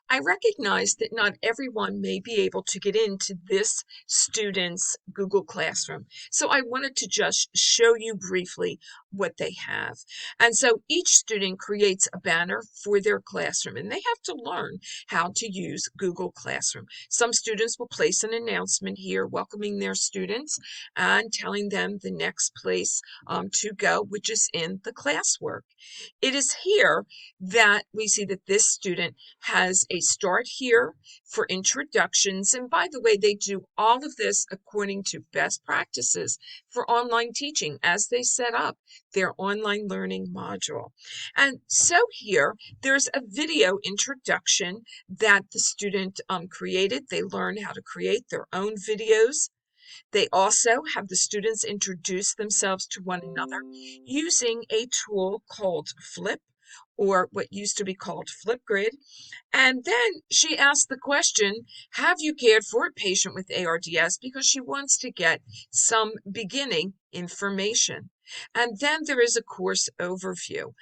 I recognize that not everyone may be able to get into this student's Google Classroom. So I wanted to just show you briefly what they have. And so each student creates a banner for their classroom, and they have to learn how to use Google Classroom. Some students will place an announcement here welcoming their students and telling them the next place to go, which is in the classwork. It is here that we see that this student has a start here for introductions. And by the way, they do all of this according to best practices for online teaching as they set up their online learning module. And so here, there's a video introduction that the student created. They learn how to create their own videos. They also have the students introduce themselves to one another using a tool called Flip, or what used to be called Flipgrid. And then she asked the question, have you cared for a patient with ARDS? Because she wants to get some beginning information. And then there is a course overview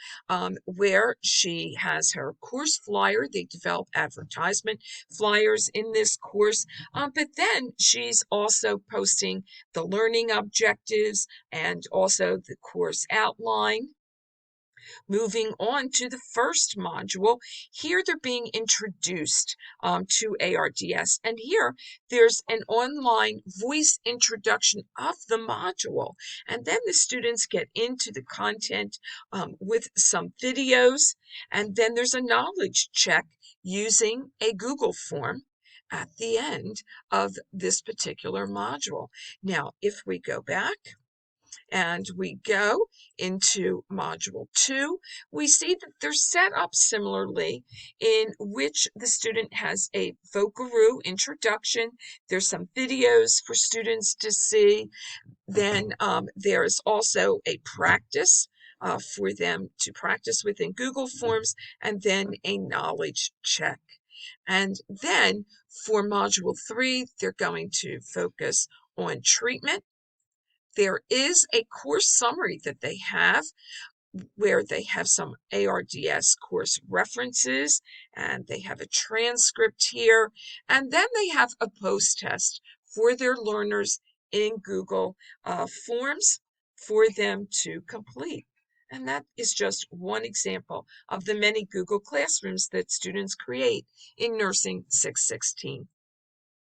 where she has her course flyer. They develop advertisement flyers in this course, but then she's also posting the learning objectives and also the course outline. Moving on to the first module, here they're being introduced to ARDS. And here there's an online voice introduction of the module. And then the students get into the content with some videos. And then there's a knowledge check using a Google form at the end of this particular module. Now, if we go back, and we go into Module 2, we see that they're set up similarly, in which the student has a Vocaroo introduction. There's some videos for students to see. Then there's also a practice for them to practice within Google Forms, and then a knowledge check. And then for Module 3, they're going to focus on treatment. There is a course summary that they have where they have some ARDS course references, and they have a transcript here, and then they have a post-test for their learners in Google Forms for them to complete. And that is just one example of the many Google Classrooms that students create in Nursing 616.